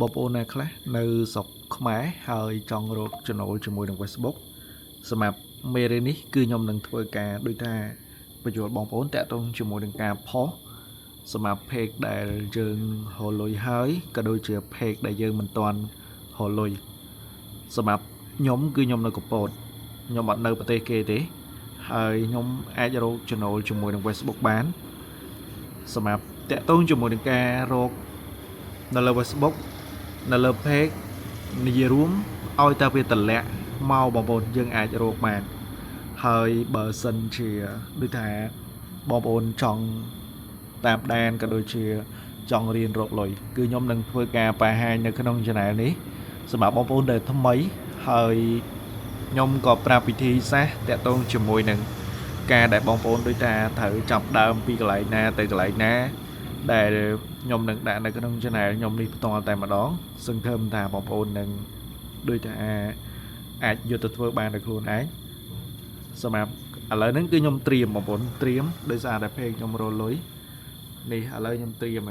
បងប្អូនអ្នកខ្លះនៅស្រុកខ្មែរហើយចង់រកចំណូលជាមួយនឹង Facebook សម្រាប់មេរៀននេះគឺខ្ញុំនឹងធ្វើការដូចថាបញ្យល់បងប្អូនតាក់ទងជាមួយនឹងការផុសសម្រាប់ page ដែលយើងហៅលុយហើយក៏ដូចជា page ដែលយើងមិនទាន់ហៅលុយសម្រាប់ខ្ញុំគឺខ្ញុំនៅកំពតខ្ញុំអត់នៅប្រទេសគេទេហើយខ្ញុំអាចរកចំណូលជាមួយនឹង Facebook បានសម្រាប់តាក់ទងជាមួយនឹងការរកនៅលើ Facebook នៅលើ page និយាយរួមឲ្យតែវាតម្លាក់មកបងប្អូនយើងអាចរកបានហើយបើសិនជាដូចថាបងប្អូនចង់តាមដានក៏ដូចជាចង់រៀនរកលុយគឺខ្ញុំនឹងធ្វើការបង្ហាញនៅក្នុង channel នេះសម្រាប់បងប្អូនដែលថ្មីហើយខ្ញុំក៏ប្រាប់វិធីសាស្ត្រតាក់ទងជាមួយនឹងការដែលបងប្អូនដូចថាត្រូវចាប់ដើមពីកន្លែងណាទៅកន្លែងណាដែលខ្ញុំនឹងដាក់នៅក្នុង channel ខ្ញុំនេះផ្ទាល់តែម្ដងសង្ឃឹមថាបងប្អូននឹងដូចថាអាចយកទៅធ្វើបានដោយខ្លួនឯងសម្រាប់ឥឡូវហ្នឹងគឺខ្ញុំត្រៀមបងប្អូនត្រៀមដោយសារតែเพลงខ្ញុំរលុយនេះឥឡូវខ្ញុំត្រៀម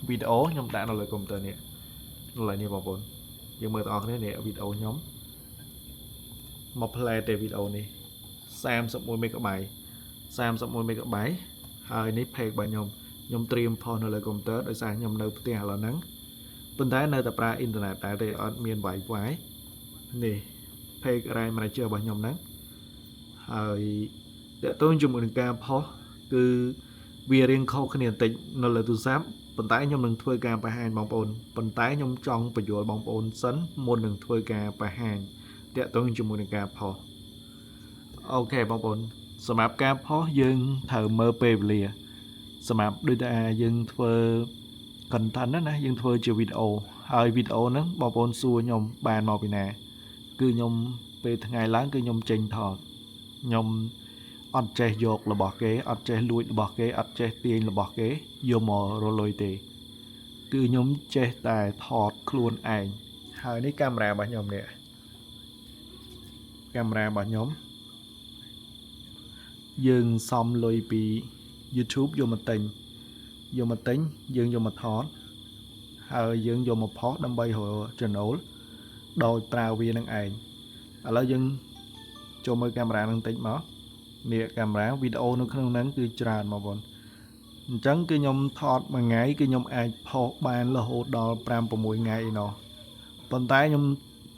វីដេអូខ្ញុំដាក់នៅលើកុំព្យូទ័រនេះឥឡូវនេះបងប្អូនយើងមើលទាំងអស់គ្នានេះវីដេអូខ្ញុំមក play តែវីដេអូនេះ31 MB 31 MB ហើយនេះ page របស់ខ្ញុំត្រៀមផុសនៅលើកុំព្យូទ័រដោយសារខ្ញុំនៅផ្ទះឥឡូវហ្នឹងប៉ុន្តែនៅតែប្រើអ៊ីនធឺណិតតែអត់មាន Wi-Fi នេះ page Rai Manager របស់ខ្ញុំហ្នឹងហើយតើតើជាមួយនឹងការផុសគឺវារៀងខុសគ្នាបន្តិចនៅលើទូរស័ព្ទប៉ុន្តែខ្ញុំនឹងធ្វើការបង្ហាញបងប្អូនប៉ុន្តែខ្ញុំចង់បញ្យល់បងប្អូនសិនមុននឹងធ្វើការបង្ហាញតើតើជាមួយនឹងការផុសអូខេបងប្អូនសម្រាប់ការផុសយើងត្រូវមើលពេលវេលាសម្រាប់ដូចថាយើងធ្វើ content ណាយើងធ្វើជាវីដេអូហើយវីដេអូហ្នឹងបងប្អូនសួរខ្ញុំបានមកពីណាគឺខ្ញុំពេលថ្ងៃឡើងគឺខ្ញុំចេញថតខ្ញុំអត់ចេះយករបស់គេអត់ចេះលួចរបស់គេអត់ចេះទាញរបស់គេយកមករលុយទេគឺខ្ញុំចេះតែថតខ្លួនឯងហើយនេះកាមេរ៉ារបស់ខ្ញុំនេះកាមេរ៉ារបស់ខ្ញុំយើងសំលុយពី YouTube យកមកទិញយើងយកមកថតហើយយើងយកមកផុសដើម្បីរកចំណូលដោយប្រើវានឹងឯងឥឡូវយើងចូលមើលកាមេរ៉ានឹងតិចមកនេះកាមេរ៉ាវីដេអូនៅក្នុងហ្នឹងគឺច្រើនបងប្អូនអញ្ចឹងគឺខ្ញុំថតមួយថ្ងៃគឺខ្ញុំអាចផុសបានរហូតដល់5 6ថ្ងៃឯណោះប៉ុន្តែខ្ញុំ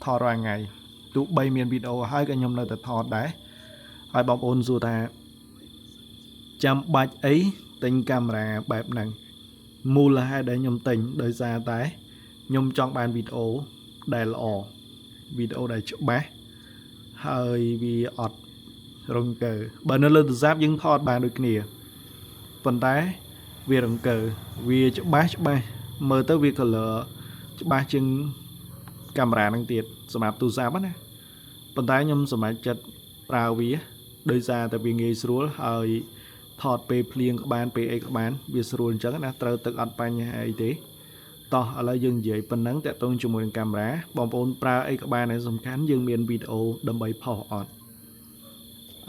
ថតរាល់ថ្ងៃទោះបីមានវីដេអូហើយក៏ខ្ញុំនៅតែថតដែរហើយបងប្អូនសួរថាចាំបាច់អីទិញកាមេរ៉ាបែបហ្នឹងមូលហេតុដែលខ្ញុំទិញដោយសារតែខ្ញុំចង់បានវីដេអូដែលល្អវីដេអូដែលច្បាស់ហើយវាអត់រង្គើបើនៅលើទូរស័ព្ទយើងថតបានដូចគ្នាប៉ុន្តែវារង្គើវាច្បាស់មើលទៅវា color ច្បាស់ជាងកាមេរ៉ាហ្នឹងទៀតសម្រាប់ទូរស័ព្ទណាប៉ុន្តែខ្ញុំសម្រេចចិត្តប្រើវាដោយសារតែវាងាយស្រួលហើយថតពេលភ្លៀងក៏បានពេលអីក៏បានវាស្រួលអញ្ចឹងណាត្រូវទឹកអត់បញ្ហាអីទេតោះឥឡូវយើងនិយាយប៉ុណ្ណឹងតាក់ទងជាមួយនឹងកាមេរ៉ាបងប្អូនប្រើអីក៏បានតែសំខាន់យើងមានវីដេអូដើម្បីផុសអត់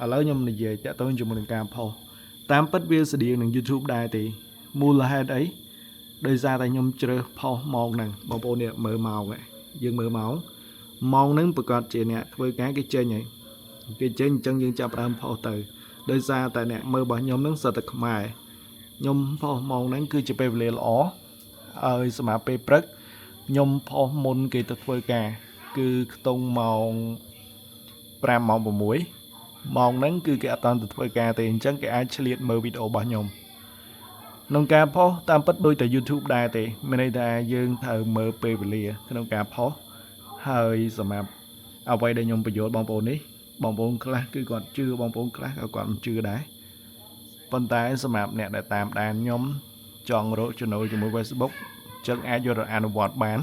ឥឡូវខ្ញុំនិយាយតាក់ទងជាមួយនឹងការផុសតាមពិតវាស្តៀងនឹង YouTube ដែរទេមូលហេតុអីដោយសារតែខ្ញុំជ្រើសផុសម៉ោងហ្នឹងបងប្អូននេះមើលម៉ោងយើងមើលម៉ោងហ្នឹងប្រកាសជាអ្នកធ្វើការគេចេញហើយគេចេញអញ្ចឹងយើងចាប់ផ្ដើមផុសទៅដោយសារតែអ្នកមើលរបស់ខ្ញុំហ្នឹងសិតតែខ្មែរខ្ញុំផុសម៉ោងហ្នឹងគឺជាពេលវេលាល្អហើយសម្រាប់ពេលព្រឹកខ្ញុំផុសមុនគេទៅធ្វើការគឺខ្ទង់ម៉ោង5ម៉ោង6ម៉ោងហ្នឹងគឺគេអត់តាន់ទៅធ្វើការទេអញ្ចឹងគេអាចឆ្លៀតមើលវីដេអូរបស់ខ្ញុំក្នុងការផុសតាមពិតដូចតែ YouTube ដែរទេមានន័យថាយើងត្រូវមើលពេលវេលាក្នុងការផុសហើយសម្រាប់អ្វីដែលខ្ញុំបញ្យល់បងប្អូននេះបងប្អូនខ្លះគឺគាត់ជឿបងប្អូនខ្លះក៏គាត់មិនជឿដែរប៉ុន្តែសម្រាប់អ្នកដែលតាមដានខ្ញុំចង់រកចំណូលជាមួយ Facebook ចឹងអាចយកទៅអនុវត្តបាន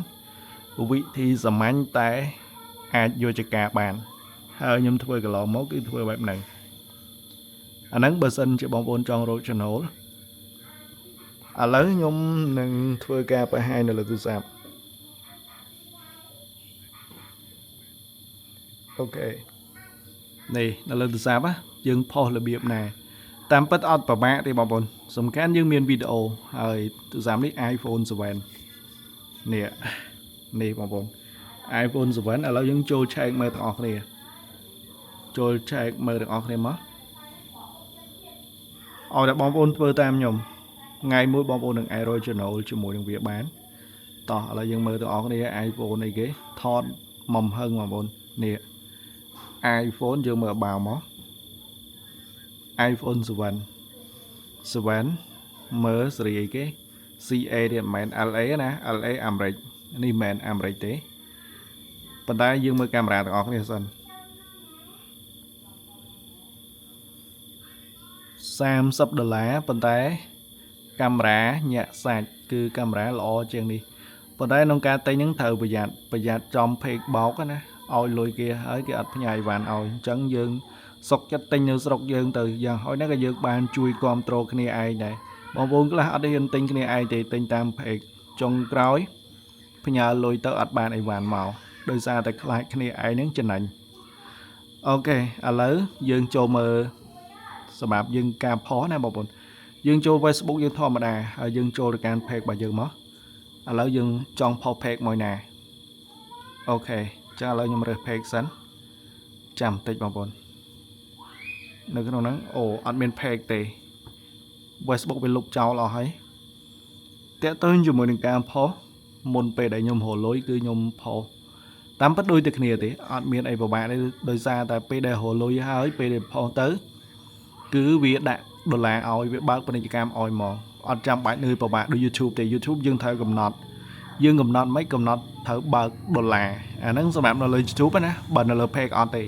វិធីសាមញ្ញតែអាចយកជាការបានហើយខ្ញុំធ្វើកន្លងមកគឺធ្វើបែបហ្នឹងអាហ្នឹងបើសិនជាបងប្អូនចង់រកចំណូលឥឡូវខ្ញុំនឹងធ្វើការបង្ហាញនៅលើទូរស័ព្ទអូខេនេះនៅលើទូរស័ព្ទយើងផុសរបៀបណាតាមពិតអត់ប្រមាថទេបងប្អូនសំខាន់យើងមានវីដេអូហើយទូរស័ព្ទនេះ iPhone 7 nè nè bọn bọn iPhone 7 ឥឡូវយើងចូលឆែកមើលទាំងអស់គ្នាចូលឆែកមើលទាំងអស់គ្នាមកឲ្យតែបងប្អូនធ្វើតាមខ្ញុំថ្ងៃមួយបងប្អូននឹង original ជាមួយនឹងវាបានតោះឥឡូវយើងមើលទាំងអស់គ្នា iPhone អីគេថតមុំហឹងបងប្អូននេះ iPhone យើងមើលបាវមក iPhone 7មើលសេរីអីគេ CA ទៀតមិនមែន LA ណា LA អាមេរិកនេះមិនមែនអាមេរិកទេប៉ុន្តែយើងមើលកាមេរ៉ាទាំងអស់គ្នាសិន$30ប៉ុន្តែកាមេរ៉ាញាក់សាច់គឺកាមេរ៉ាល្អជាងនេះប៉ុន្តែក្នុងការទិញហ្នឹងត្រូវប្រយ័ត្នចំពេកបោកណាឲ្យលុយគេហើយគេអត់ផ្ញើអីវ៉ាន់ឲ្យអញ្ចឹងយើងសុកចិត្តទិញនៅស្រុកយើងទៅយ៉ាងហោចណាស់ក៏យើងបានជួយគ្រប់គ្រងគ្នាឯងដែរបងប្អូនខ្លះអត់ហ៊ានទិញគ្នាឯងទេទិញតាមពេកចុងក្រោយផ្ញើលុយទៅអត់បានអីវ៉ាន់មកដោយសារតែខ្លាចគ្នាឯងហ្នឹងចំណេញអូខេឥឡូវយើងចូលមើលសម្រាប់យើងការផុសណាបងប្អូនយើងចូល Facebook យើងធម្មតាហើយយើងចូលទៅកាន់ page របស់យើងមកឥឡូវយើងចង់ផុស page មួយណាអូខេចឹងឥឡូវខ្ញុំរើស page សិនចាំបន្តិចបងប្អូននៅក្នុងហ្នឹងអូអត់មាន page ទេ Facebook វាលុបចោលអស់ហើយតាក់ទងជាមួយនឹងការផុសមុនពេលដែលខ្ញុំរលុយគឺខ្ញុំផុសតាមពិតដូចតែគ្នាទេអត់មានអីពិបាកទេដោយសារតែពេលដែលរលុយហើយពេលដែលផុសទៅគឺវាដាក់ដុល្លារឲ្យវាបើកពាណិជ្ជកម្មឲ្យមកអត់ចាំបាច់នឿយពិបាកដូច YouTube ទេ YouTube យើងត្រូវកំណត់យើងកំណត់មិនកំណត់ត្រូវបើកដុល្លារអាហ្នឹងសម្រាប់នៅលើ YouTube ណាបើនៅលើ page អត់ទេ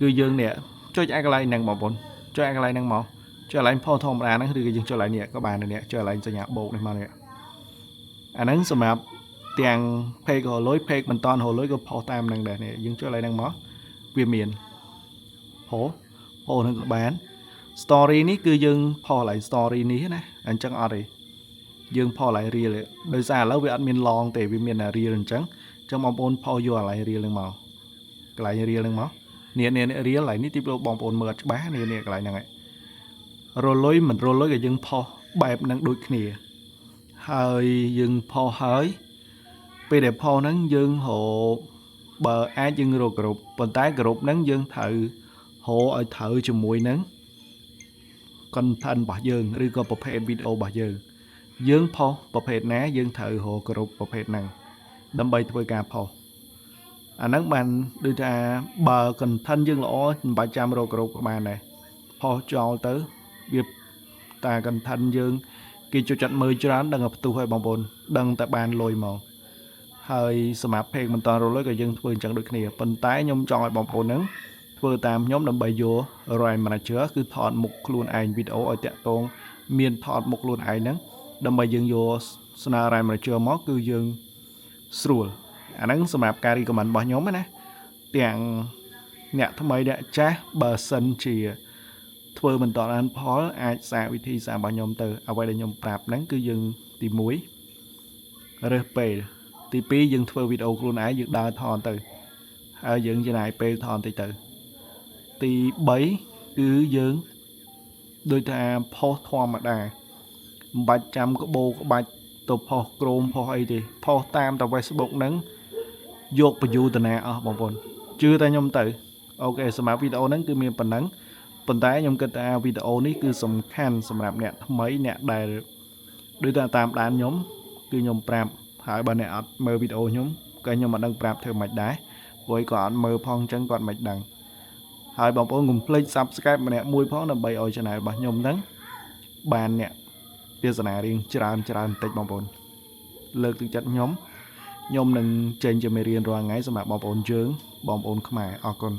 គឺយើងនេះចុចអាកន្លែងហ្នឹងបងប្អូនចុចអាកន្លែងហ្នឹងមកចុចកន្លែងផុសធម្មតាហ្នឹងឬក៏យើងចុចកន្លែងនេះក៏បានដែរនេះចុចកន្លែងសញ្ញាបូកនេះមកនេះអាហ្នឹងសម្រាប់ទាំង page រលុយ page មិនតាន់រលុយក៏ផុសតាមហ្នឹងដែរនេះយើងចុចកន្លែងហ្នឹងមកវាមានផុសហ្នឹងក៏បាន story នេះគឺយើងផុសកន្លែង story នេះណាអញ្ចឹងអត់ទេយើងផុសកន្លែង reel ដោយសារឥឡូវវាអត់មាន long ទេវាមានតែ reel អញ្ចឹងបងប្អូនផុសយកកន្លែង reel ហ្នឹងមកកន្លែង reel ហ្នឹងមកនេះ reel កន្លែងនេះទីបងប្អូនមើលអត់ច្បាស់នេះកន្លែងហ្នឹងឯងរលុយមិនរលុយក៏យើងផុសបែបហ្នឹងដូចគ្នាហើយយើងផុសហើយពេលដែលផុសហ្នឹងយើងរកបើអាចយើងរកគ្រប់ប៉ុន្តែគ្រប់ហ្នឹងយើងត្រូវរកឲ្យត្រូវជាមួយនឹង content របស់យើងឬក៏ប្រភេទវីដេអូរបស់យើងផុសប្រភេទណាយើងត្រូវរកគ្រប់ប្រភេទហ្នឹងដើម្បីធ្វើការផុសអាហ្នឹងបានដូចថាបើ content យើងល្អមិនបាច់ចាំរកគ្រប់ក៏បានដែរផុសចោលទៅវាតា content យើងគេចូលចិត្តមើលច្រើនដឹងតែផ្ទុះឲ្យបងប្អូនដឹងតែបានលុយមកហើយសម្រាប់ page មិនតរលុយក៏យើងធ្វើអញ្ចឹងដូចគ្នាប៉ុន្តែខ្ញុំចង់ឲ្យបងប្អូនហ្នឹងធ្វើតាមខ្ញុំដើម្បីយក Ryan Manager គឺថតមុខខ្លួនឯងវីដេអូឲ្យតាក់ទងមានថតមុខខ្លួនឯងហ្នឹងដើម្បីយើងយកស្នើ Ryan Manager មកគឺយើងស្រួលអាហ្នឹងសម្រាប់ការ recommend របស់ខ្ញុំណាទាំងអ្នកថ្មីអ្នកចាស់បើសិនជាធ្វើមិនតបានផលអាចសាកវិធីសាស្ត្ររបស់ខ្ញុំទៅអ្វីដែលខ្ញុំប្រាប់ហ្នឹងគឺយើងទី1រើសពេលទី2យើងធ្វើវីដេអូខ្លួនឯងយើងដើរថតទៅហើយយើងចំណាយពេលថតបន្តិចទៅទី3គឺយើងដូចថាផុសធម្មតាមិនបាច់ចាំក្បូរក្បាច់ទៅផុសក្រោមផុសអីទេផុសតាមតែ Facebook ហ្នឹងយកបញ្យូតនាអស់បងប្អូនជឿតែខ្ញុំទៅអូខេសម្រាប់វីដេអូហ្នឹងគឺមានប៉ុណ្ណឹងប៉ុន្តែខ្ញុំគិតថាវីដេអូនេះគឺសំខាន់សម្រាប់អ្នកថ្មីអ្នកដែលដូចថាតាមដានខ្ញុំគឺខ្ញុំប្រាប់ហើយបើអ្នកអត់មើលវីដេអូខ្ញុំក៏ខ្ញុំមិនដឹងប្រាប់ធ្វើម៉េចដែរព្រោះគាត់អត់មើលផងអញ្ចឹងគាត់មិនដឹងហើយបងប្អូនកុំភ្លេច Subscribe ម្នាក់មួយផងដើម្បីឲ្យ Channel របស់ខ្ញុំហ្នឹងបានអ្នកទស្សនារៀងច្រើនបន្តិចបងប្អូនលើកទឹកចិត្តខ្ញុំនឹងចេញជាមេរៀនរាល់ថ្ងៃសម្រាប់បងប្អូនយើងបងប្អូនខ្មែរអរគុណ